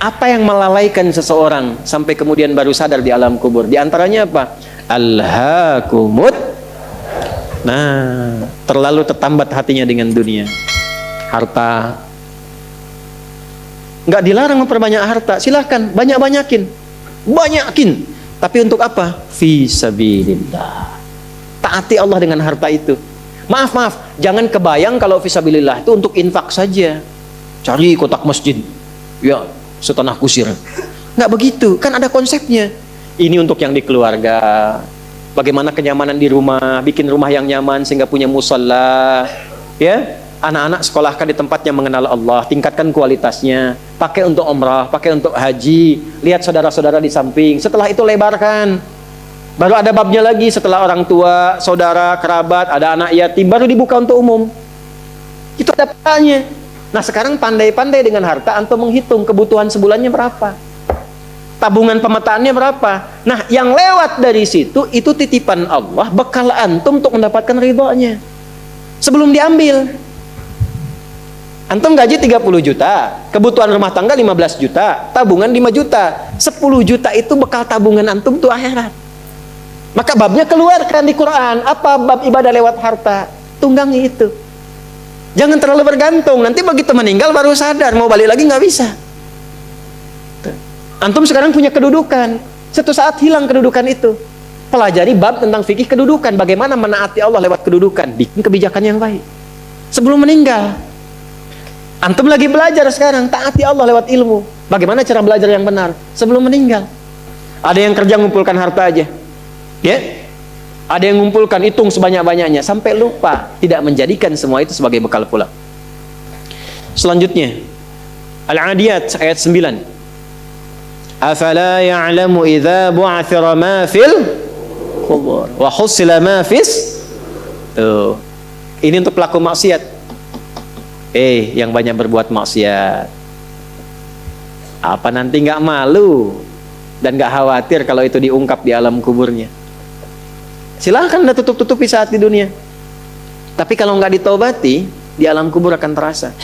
Apa yang melalaikan seseorang sampai kemudian baru sadar di alam kubur? Di antaranya apa? Alhaakumut. Nah, terlalu tertambat hatinya dengan dunia. Harta. Nggak dilarang memperbanyak harta, silahkan banyakin. Tapi untuk apa? Fi sabilillah. Taati Allah dengan harta itu. Maaf, jangan kebayang kalau fi sabilillah itu untuk infak saja. Cari kotak masjid, ya setanah kusir. Nggak begitu, kan ada konsepnya. Ini untuk yang di keluarga. Bagaimana kenyamanan di rumah, bikin rumah yang nyaman sehingga punya musalla, ya. Anak-anak sekolahkan di tempat yang mengenal Allah, tingkatkan kualitasnya, pakai untuk umrah, pakai untuk haji, lihat saudara-saudara di samping, setelah itu lebarkan. Baru ada babnya lagi setelah orang tua, saudara, kerabat, ada anak yatim, baru dibuka untuk umum. Itu ada petanya. Nah sekarang pandai-pandai dengan harta, antum menghitung kebutuhan sebulannya berapa, tabungan pemetaannya berapa. Nah yang lewat dari situ, itu titipan Allah, bekal antum untuk mendapatkan ridhonya. Sebelum diambil, antum gaji 30 juta, kebutuhan rumah tangga 15 juta, tabungan 5 juta, 10 juta itu bekal tabungan antum tuh akhirat. Maka babnya keluarkan di Quran. Apa bab ibadah lewat harta? Tunggangi itu. Jangan terlalu bergantung, nanti begitu meninggal baru sadar, mau balik lagi nggak bisa. Antum sekarang punya kedudukan, suatu saat hilang kedudukan itu. Pelajari bab tentang fikih kedudukan, bagaimana menaati Allah lewat kedudukan, bikin kebijakan yang baik sebelum meninggal. Antum lagi belajar sekarang, taati Allah lewat ilmu. Bagaimana cara belajar yang benar sebelum meninggal? Ada yang kerja ngumpulkan harta aja, ya. Ada yang ngumpulkan, hitung sebanyak-banyaknya sampai lupa, tidak menjadikan semua itu sebagai bekal pulang. Selanjutnya, Al-Adiyat ayat 9. Afala ya'lamu idza bu'athira ma fil qubur wa husila ma fis. Tuh. Ini untuk pelaku maksiat. Yang banyak berbuat maksiat, apa nanti nggak malu dan nggak khawatir kalau itu diungkap di alam kuburnya? Silahkan anda tutup-tutupi saat di dunia, tapi kalau nggak ditobati, di alam kubur akan terasa.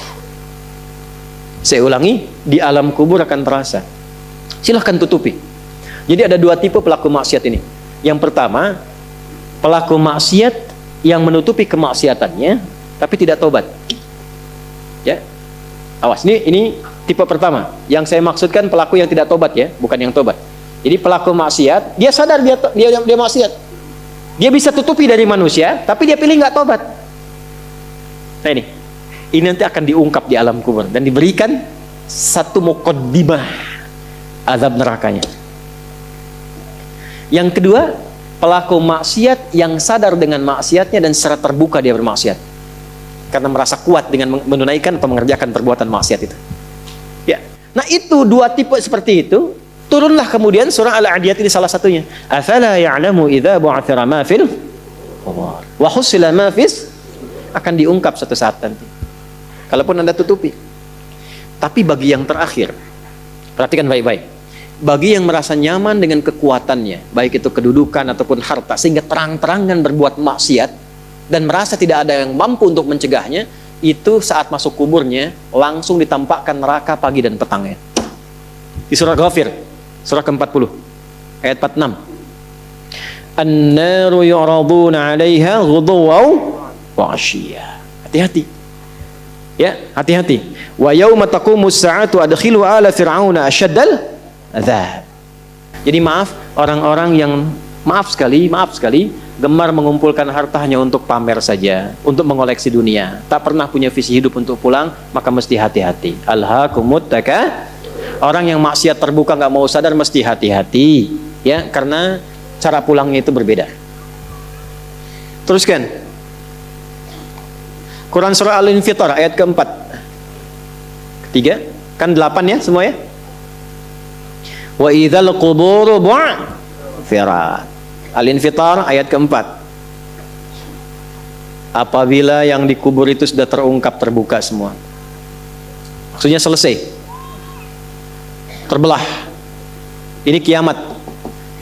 Saya ulangi, di alam kubur akan terasa. Silahkan tutupi. Jadi ada dua tipe pelaku maksiat ini. Yang pertama, pelaku maksiat yang menutupi kemaksiatannya tapi tidak tobat. Ya, awas, ini tipe pertama. Yang saya maksudkan pelaku yang tidak tobat, ya, bukan yang tobat. Jadi pelaku maksiat, dia sadar dia maksiat, dia bisa tutupi dari manusia, tapi dia pilih nggak tobat. Nah ini nanti akan diungkap di alam kubur dan diberikan satu muqaddimah azab nerakanya. Yang kedua, pelaku maksiat yang sadar dengan maksiatnya dan secara terbuka dia bermaksiat karena merasa kuat dengan menunaikan atau mengerjakan perbuatan maksiat itu. Ya. Nah itu dua tipe seperti itu, turunlah kemudian surah Al-Adiyat ini salah satunya. Afala ya'lamu idza bu'athira ma fil qubur wa husila ma fis, akan diungkap suatu saat nanti. Kalaupun anda tutupi. Tapi bagi yang terakhir, perhatikan baik-baik. Bagi yang merasa nyaman dengan kekuatannya, baik itu kedudukan ataupun harta, sehingga terang-terangan berbuat maksiat dan merasa tidak ada yang mampu untuk mencegahnya, itu saat masuk kuburnya langsung ditampakkan neraka pagi dan petangnya. Di surah Ghafir, surah ke-40 ayat 46. An-naru yu'raduna 'alaiha ghuduwan wa 'ashiyya. Hati-hati. Ya, hati-hati. Wa yauma taqumus sa'atu adkhilu ala fir'auna asyaddal adzab. Jadi maaf, orang-orang yang maaf sekali gemar mengumpulkan harta hanya untuk pamer saja, untuk mengoleksi dunia, tak pernah punya visi hidup untuk pulang, maka mesti hati-hati. Alhaakumut takatsur. Orang yang maksiat terbuka nggak mau sadar mesti hati-hati, ya, karena cara pulangnya itu berbeda. Teruskan. Quran surah Al-Infitar ayat keempat. Ketiga, kan 8 ya semua ya. Wa idzal quburu bu'thirat. Al-Infitar ayat keempat. Apabila yang dikubur itu sudah terungkap, terbuka semua, maksudnya selesai, terbelah, ini kiamat.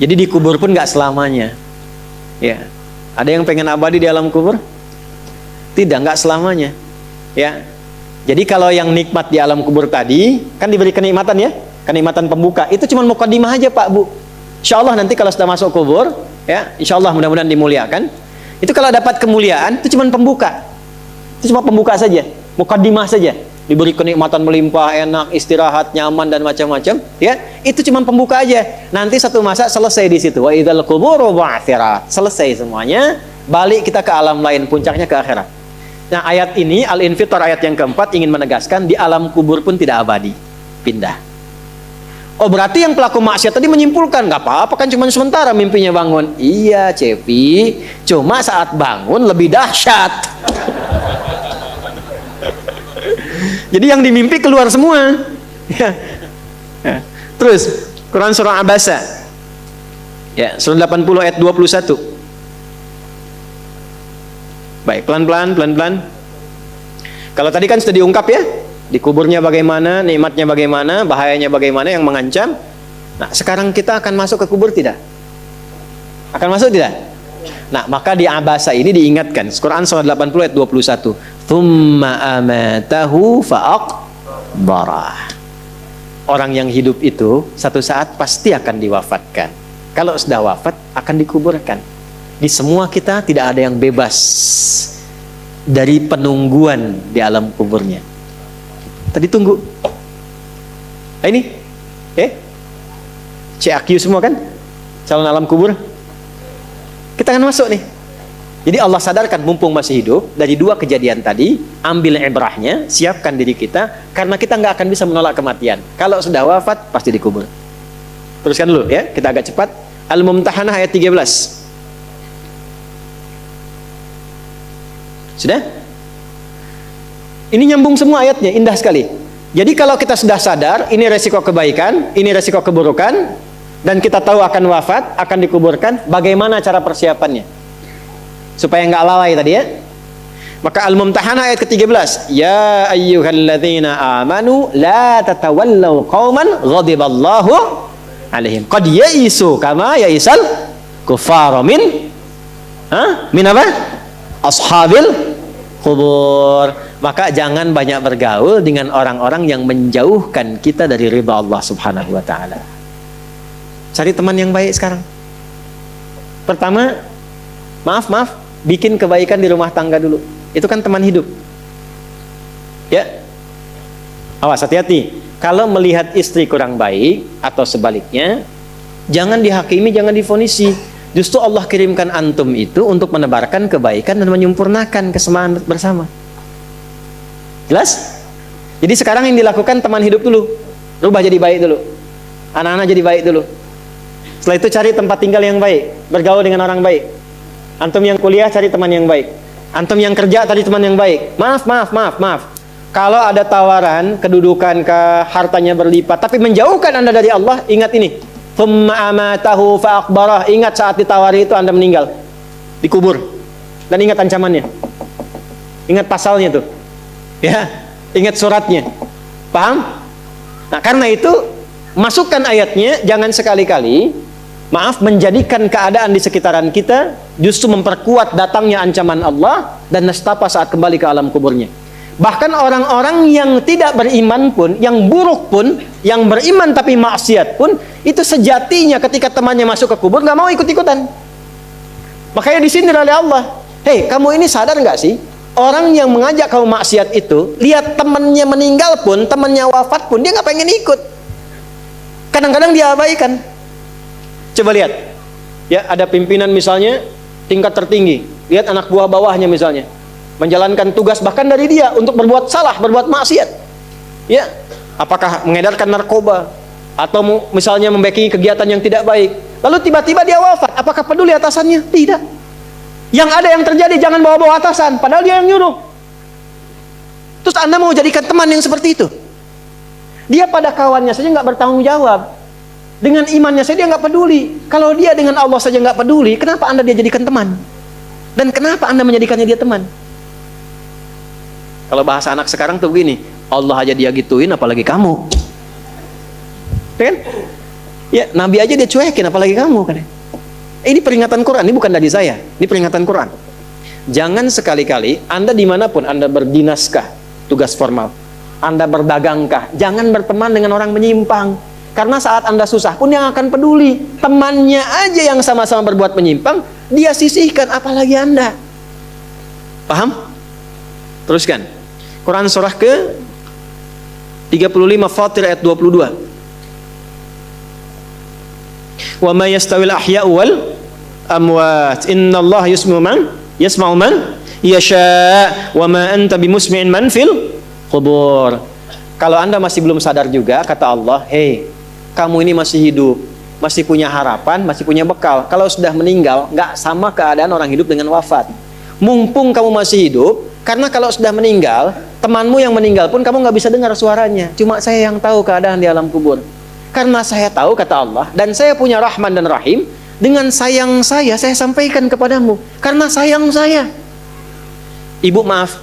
Jadi dikubur pun nggak selamanya, ya. Ada yang pengen abadi di alam kubur? Tidak, nggak selamanya, ya. Jadi kalau yang nikmat di alam kubur tadi kan diberi kenikmatan, ya, kenikmatan pembuka. Itu cuma mukadimah aja Pak Bu. Insya Allah nanti kalau sudah masuk kubur, ya insya Allah mudah-mudahan dimuliakan. Itu kalau dapat kemuliaan, itu cuma pembuka. Itu cuma pembuka saja, mukadimah saja. Diberi kenikmatan melimpah, enak, istirahat, nyaman dan macam-macam. Ya, itu cuma pembuka aja. Nanti satu masa selesai di situ. Wa idzal quburu bu'tsirat. Selesai semuanya. Balik kita ke alam lain, puncaknya ke akhirat. Nah, ayat ini Al-Infitar ayat yang keempat ingin menegaskan di alam kubur pun tidak abadi, pindah. Oh berarti yang pelaku maksiat tadi menyimpulkan nggak apa-apa kan cuma sementara mimpinya bangun. Iya Cepi, cuma saat bangun lebih dahsyat. Jadi yang dimimpi keluar semua. Ya. Terus Quran surah Abasa, ya surah 80 ayat 21. Baik, pelan-pelan. Kalau tadi kan sudah diungkap ya, di kuburnya bagaimana, nikmatnya bagaimana, bahayanya bagaimana yang mengancam. Nah, sekarang kita akan masuk ke kubur tidak? Akan masuk tidak? Nah, maka di Abasa ini diingatkan. Quran surah 80 ayat 21. Tsumma amatahu fa'aqbarah. Orang yang hidup itu satu saat pasti akan diwafatkan. Kalau sudah wafat akan dikuburkan. Di semua kita tidak ada yang bebas dari penungguan di alam kuburnya. Tadi tunggu. Nah, ini, CAQ semua kan? Calon alam kubur. Kita akan masuk nih. Jadi Allah sadarkan mumpung masih hidup dari dua kejadian tadi, ambil ibrahnya, siapkan diri kita, karena kita nggak akan bisa menolak kematian. Kalau sudah wafat pasti dikubur. Teruskan dulu ya, kita agak cepat. Al-Mumtahanah ayat 13. Sudah? Ini nyambung semua ayatnya, indah sekali. Jadi kalau kita sudah sadar, ini resiko kebaikan, ini resiko keburukan, dan kita tahu akan wafat, akan dikuburkan, bagaimana cara persiapannya? Supaya nggak lalai tadi ya. Maka Al-Mumtahanah ayat ke-13. Ya ayyuhalladzina amanu la tatawallaw qauman ghadiballahu alaihim. Qad ya'isu kama ya'isal kuffara min apa? Ashabil kubur. Maka jangan banyak bergaul dengan orang-orang yang menjauhkan kita dari ridha Allah Subhanahu wa taala. Cari teman yang baik sekarang. Pertama, maaf, bikin kebaikan di rumah tangga dulu. Itu kan teman hidup. Ya. Awas, hati-hati. Kalau melihat istri kurang baik atau sebaliknya, jangan dihakimi, jangan difonisi. Justru Allah kirimkan antum itu untuk menebarkan kebaikan dan menyempurnakan kesemaan bersama. Jelas? Jadi sekarang yang dilakukan teman hidup dulu. Rubah jadi baik dulu. Anak-anak jadi baik dulu. Setelah itu cari tempat tinggal yang baik, bergaul dengan orang baik. Antum yang kuliah cari teman yang baik. Antum yang kerja cari teman yang baik. Maaf. Kalau ada tawaran kedudukan ke hartanya berlipat tapi menjauhkan Anda dari Allah, ingat ini. Tsumma amatahu fa'aqbarah. Ingat saat ditawari itu Anda meninggal, dikubur. Dan ingat ancamannya. Ingat pasalnya tuh. Ya, ingat suratnya. Paham? Nah, karena itu masukkan ayatnya, jangan sekali-kali menjadikan keadaan di sekitaran kita justru memperkuat datangnya ancaman Allah dan nestapa saat kembali ke alam kuburnya. Bahkan orang-orang yang tidak beriman pun, yang buruk pun, yang beriman tapi maksiat pun, itu sejatinya ketika temannya masuk ke kubur nggak mau ikut-ikutan. Makanya disindir oleh Allah. Hei, kamu ini sadar nggak sih? Orang yang mengajak kamu maksiat itu, lihat temannya meninggal pun, temannya wafat pun, dia nggak pengen ikut. Kadang-kadang dia abaikan. Coba lihat, ya ada pimpinan misalnya tingkat tertinggi, lihat anak buah bawahnya misalnya menjalankan tugas bahkan dari dia untuk berbuat salah, berbuat maksiat. Ya, apakah mengedarkan narkoba atau misalnya membackingi kegiatan yang tidak baik. Lalu tiba-tiba dia wafat, apakah peduli atasannya? Tidak. Yang ada yang terjadi jangan bawa-bawa atasan, padahal dia yang nyuruh. Terus Anda mau jadikan teman yang seperti itu? Dia pada kawannya saja nggak bertanggung jawab. Dengan imannya saja dia nggak peduli. Kalau dia dengan Allah saja nggak peduli, kenapa Anda dia jadikan teman? Dan kenapa Anda menjadikannya dia teman? Kalau bahasa anak sekarang tuh begini, Allah aja dia gituin, apalagi kamu. Kan? Ya, Nabi aja dia cuekin, apalagi kamu kan? Ini peringatan Quran, ini bukan dari saya, ini peringatan Quran. Jangan sekali-kali Anda dimanapun Anda berdinaskah, tugas formal, Anda berdagangkah, jangan berteman dengan orang menyimpang. Karena saat Anda susah pun yang akan peduli. Temannya aja yang sama-sama berbuat menyimpang, dia sisihkan, apalagi Anda. Paham? Teruskan. Quran surah ke 35 Fatir ayat 22. Wa ma yastawil ahya'u wal amwat. Innallaha yasma'u man yasha' wa ma anta bimusmi'in man fil qubur. Kalau Anda masih belum sadar juga, kata Allah, hei, kamu ini masih hidup, masih punya harapan, masih punya bekal. Kalau sudah meninggal, nggak sama keadaan orang hidup dengan wafat. Mumpung kamu masih hidup, karena kalau sudah meninggal, temanmu yang meninggal pun kamu nggak bisa dengar suaranya. Cuma saya yang tahu keadaan di alam kubur. Karena saya tahu, kata Allah, dan saya punya Rahman dan Rahim, dengan sayang saya sampaikan kepadamu. Karena sayang saya. Ibu maaf,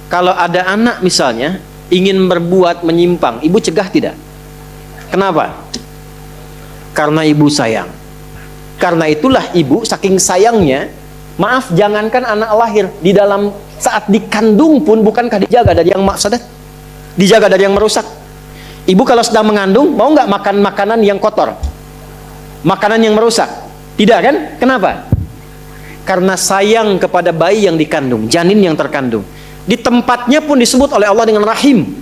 kalau ada anak misalnya, ingin berbuat menyimpang, ibu cegah tidak? Kenapa? Karena ibu sayang. Karena itulah ibu saking sayangnya, maaf, jangankan anak lahir, di dalam saat dikandung pun bukankah dijaga dari yang mafsadat? Dijaga dari yang merusak. Ibu kalau sedang mengandung, mau nggak makan makanan yang kotor? Makanan yang merusak? Tidak kan? Kenapa? Karena sayang kepada bayi yang dikandung, janin yang terkandung. Di tempatnya pun disebut oleh Allah dengan rahim.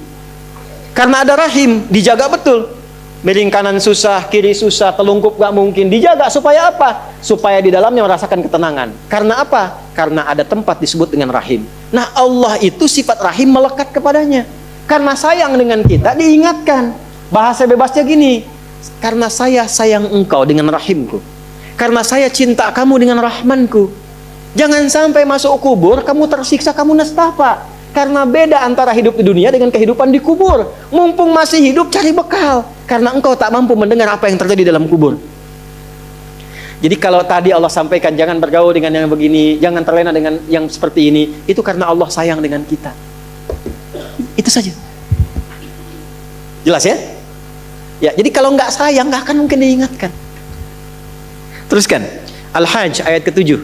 Karena ada rahim, dijaga betul. Miring kanan susah, kiri susah, telungkup gak mungkin. Dijaga supaya apa? Supaya di dalamnya merasakan ketenangan. Karena apa? Karena ada tempat disebut dengan rahim. Nah, Allah itu sifat rahim melekat kepadanya. Karena sayang dengan kita, diingatkan. Bahasa bebasnya gini, karena saya sayang engkau dengan rahimku. Karena saya cinta kamu dengan rahmanku. Jangan sampai masuk kubur, kamu tersiksa, kamu nestapa. Karena beda antara hidup di dunia dengan kehidupan di kubur. Mumpung masih hidup, cari bekal. Karena engkau tak mampu mendengar apa yang terjadi dalam kubur. Jadi kalau tadi Allah sampaikan, jangan bergaul dengan yang begini, jangan terlena dengan yang seperti ini, itu karena Allah sayang dengan kita. Itu saja. Jelas ya? Ya, jadi kalau nggak sayang, nggak akan mungkin diingatkan. Teruskan. Al-Hajj ayat ke-7.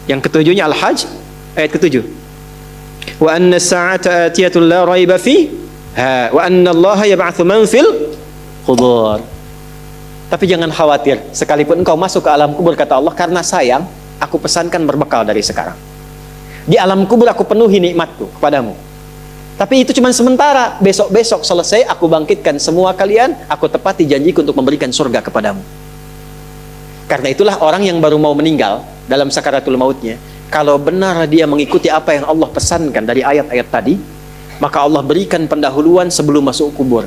Yang ketujuhnya Al-Hajj ayat ke-7. Wa anna as-sa'ata atiyatun la raiba fiha wa anna Allaha yab'atsu man fil qubur. Tapi jangan khawatir, sekalipun engkau masuk ke alam kubur, kata Allah, karena sayang, aku pesankan berbekal dari sekarang. Di alam kubur aku penuhi nikmatku kepadamu. Tapi itu cuma sementara, besok-besok selesai aku bangkitkan semua kalian, aku tepati janjiku untuk memberikan surga kepadamu. Karena itulah orang yang baru mau meninggal dalam sakaratul mautnya, kalau benar dia mengikuti apa yang Allah pesankan dari ayat-ayat tadi, maka Allah berikan pendahuluan sebelum masuk kubur.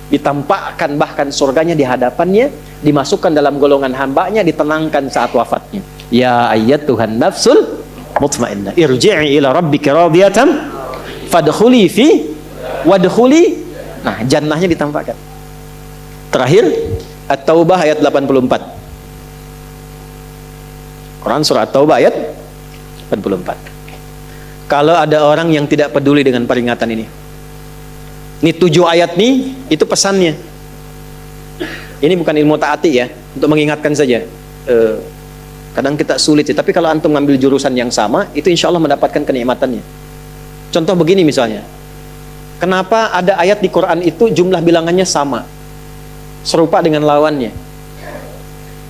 Ditampakkan bahkan surganya di hadapannya, dimasukkan dalam golongan hambanya, ditenangkan saat wafatnya. Ya ayyatuhan nafsul mutmainnah, irji'i ila rabbika radiyatan fadkhuli fi wadkhuli. Nah, jannahnya ditampakkan. Terakhir, At-Taubah ayat 84. Quran surah At-Taubah ayat 84. Kalau ada orang yang tidak peduli dengan peringatan ini, 7 ayat nih, itu pesannya. Ini bukan ilmu taati ya, untuk mengingatkan saja. Kadang kita sulit ya, tapi kalau antum ngambil jurusan yang sama, itu insya Allah mendapatkan kenikmatannya. Contoh begini misalnya, kenapa ada ayat di Quran itu jumlah bilangannya sama, serupa dengan lawannya?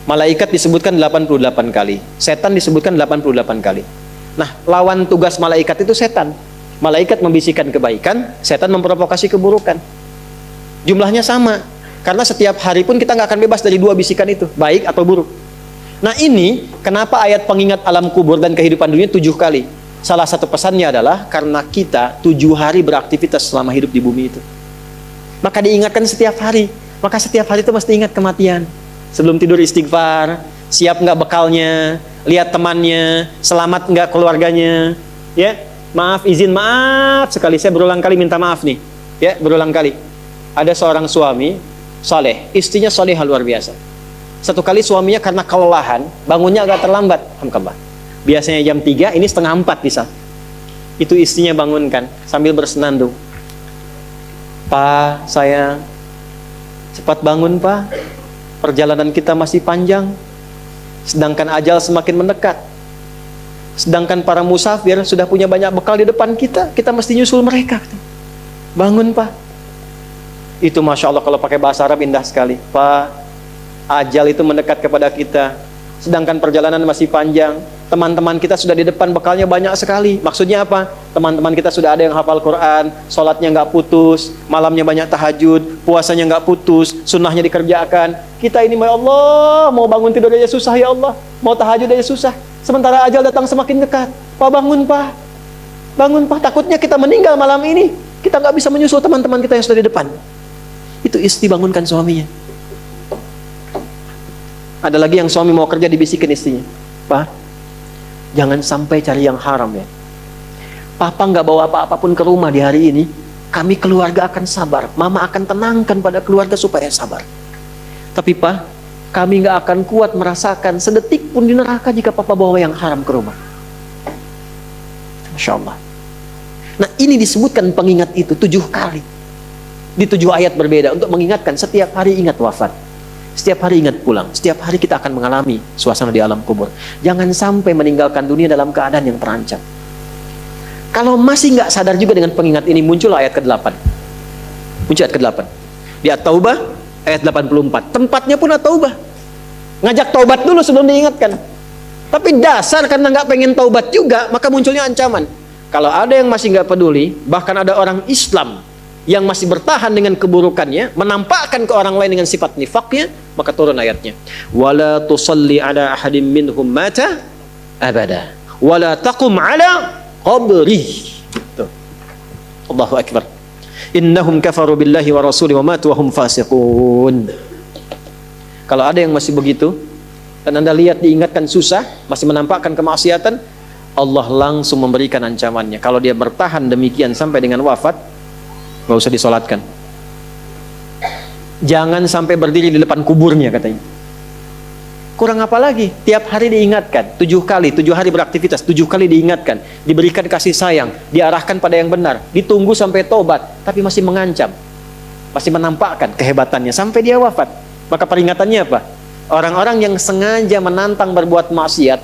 Malaikat disebutkan 88 kali, setan disebutkan 88 kali. Nah, lawan tugas malaikat itu setan. Malaikat membisikkan kebaikan, setan memprovokasi keburukan. Jumlahnya sama, karena setiap hari pun kita nggak akan bebas dari 2 bisikan itu, baik atau buruk. Nah ini, kenapa ayat pengingat alam kubur dan kehidupan dunia 7 kali? Salah satu pesannya adalah, karena kita 7 hari beraktivitas selama hidup di bumi itu. Maka diingatkan setiap hari, maka setiap hari itu mesti ingat kematian. Sebelum tidur istighfar, siap nggak bekalnya, lihat temannya, selamat nggak keluarganya, ya. Maaf, izin maaf sekali, saya berulang kali minta maaf nih, ya, berulang kali. Ada seorang suami saleh, istrinya salehah luar biasa. Satu kali suaminya karena kelelahan, bangunnya agak terlambat, alhamdulillah. Biasanya jam 3, ini setengah 4 bisa. Itu istrinya bangunkan sambil bersenandung. Pak, sayang, cepat bangun Pak, perjalanan kita masih panjang, sedangkan ajal semakin mendekat. Sedangkan para musafir sudah punya banyak bekal di depan kita, kita mesti nyusul mereka. Bangun Pak. Itu Masya Allah kalau pakai bahasa Arab indah sekali. Pak, ajal itu mendekat kepada kita, sedangkan perjalanan masih panjang. Teman-teman kita sudah di depan, bekalnya banyak sekali. Maksudnya apa? Teman-teman kita sudah ada yang hafal Quran, sholatnya nggak putus, malamnya banyak tahajud, puasanya nggak putus, sunnahnya dikerjakan. Kita ini, ya Allah, mau bangun tidur aja susah ya Allah, mau tahajud aja susah. Sementara ajal datang semakin dekat. Pak, bangun Pak, bangun Pak. Takutnya kita meninggal malam ini, kita nggak bisa menyusul teman-teman kita yang sudah di depan. Itu istri bangunkan suaminya. Ada lagi yang suami mau kerja, dibisikin istrinya, Pak, jangan sampai cari yang haram ya. Papa nggak bawa apa-apapun ke rumah di hari ini. Kami keluarga akan sabar. Mama akan tenangkan pada keluarga supaya sabar. Tapi Pak, kami nggak akan kuat merasakan sedetik pun di neraka jika Papa bawa yang haram ke rumah. Masya Allah. Nah, ini disebutkan pengingat itu 7 kali. Di 7 ayat berbeda untuk mengingatkan setiap hari ingat wafat. Setiap hari ingat pulang. Setiap hari kita akan mengalami suasana di alam kubur. Jangan sampai meninggalkan dunia dalam keadaan yang terancam. Kalau masih nggak sadar juga dengan pengingat ini, muncul ayat ke-8. Muncul ayat ke-8. Di At-Taubah ayat 84. Tempatnya pun At-Taubah. Ngajak taubat dulu sebelum diingatkan. Tapi dasar karena nggak pengen taubat juga, maka munculnya ancaman. Kalau ada yang masih nggak peduli, bahkan ada orang Islam yang masih bertahan dengan keburukannya, menampakkan ke orang lain dengan sifat nifaknya, maka turun ayatnya. Wala tusalli ala ahadim minhum mata abada. Wala taqum ala qabri. Tuh. Allahu akbar. Innahum kafaru billahi wa rasuli wa matu wa hum fasiqun. Kalau ada yang masih begitu, dan Anda lihat diingatkan susah, masih menampakkan kemaksiatan, Allah langsung memberikan ancamannya. Kalau dia bertahan demikian sampai dengan wafat, nggak usah disolatkan. Jangan sampai berdiri di depan kuburnya katanya. Kurang apa lagi? Tiap hari diingatkan 7 kali, 7 hari beraktivitas, 7 kali diingatkan, diberikan kasih sayang, diarahkan pada yang benar, ditunggu sampai tobat, tapi masih mengancam, masih menampakkan kehebatannya sampai dia wafat. Maka peringatannya apa? Orang-orang yang sengaja menantang berbuat maksiat,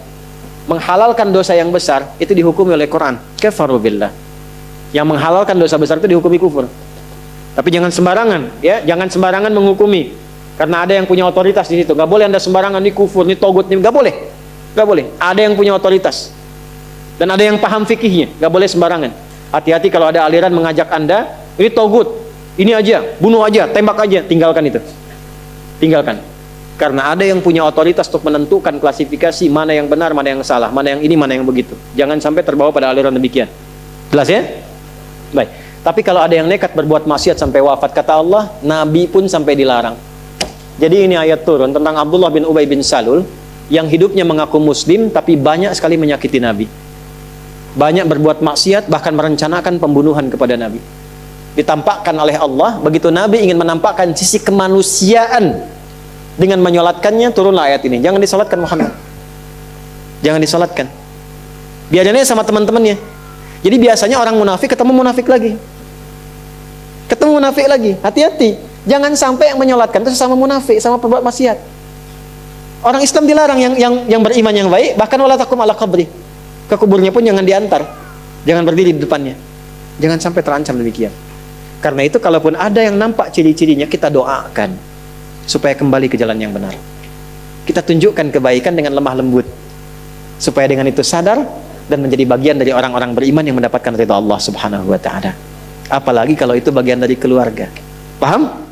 menghalalkan dosa yang besar, itu dihukumi oleh Quran kafaru billah. Yang menghalalkan dosa besar itu dihukumi kufur. Tapi jangan sembarangan, ya, jangan sembarangan menghukumi. Karena ada yang punya otoritas di situ. Nggak boleh Anda sembarangan, ini kufur, ini togut, ini nggak boleh. Nggak boleh. Ada yang punya otoritas. Dan ada yang paham fikihnya. Nggak boleh sembarangan. Hati-hati kalau ada aliran mengajak Anda, ini togut, ini aja, bunuh aja, tembak aja, tinggalkan itu. Tinggalkan. Karena ada yang punya otoritas untuk menentukan klasifikasi mana yang benar, mana yang salah, mana yang ini, mana yang begitu. Jangan sampai terbawa pada aliran demikian. Jelas ya? Baik. Tapi kalau ada yang nekat berbuat maksiat sampai wafat, kata Allah, Nabi pun sampai dilarang. Jadi ini ayat turun tentang Abdullah bin Ubay bin Salul yang hidupnya mengaku muslim tapi banyak sekali menyakiti Nabi. Banyak berbuat maksiat, bahkan merencanakan pembunuhan kepada Nabi. Ditampakkan oleh Allah, begitu Nabi ingin menampakkan sisi kemanusiaan dengan menyolatkannya, turunlah ayat ini. Jangan disolatkan Muhammad. Jangan disolatkan. Biarnya sama teman-temannya. Jadi biasanya orang munafik ketemu munafik lagi. Ketemu munafik lagi. Hati-hati. Jangan sampai yang menyolatkan itu sesama munafik, sama perbuat maksiat. Orang Islam dilarang yang beriman yang baik, bahkan wala taqum ala qabri. Ke kuburnya pun jangan diantar. Jangan berdiri di depannya. Jangan sampai terancam demikian. Karena itu kalaupun ada yang nampak ciri-cirinya, kita doakan supaya kembali ke jalan yang benar. Kita tunjukkan kebaikan dengan lemah lembut. Supaya dengan itu sadar dan menjadi bagian dari orang-orang beriman yang mendapatkan ridha Allah Subhanahu wa taala. Apalagi kalau itu bagian dari keluarga. Paham?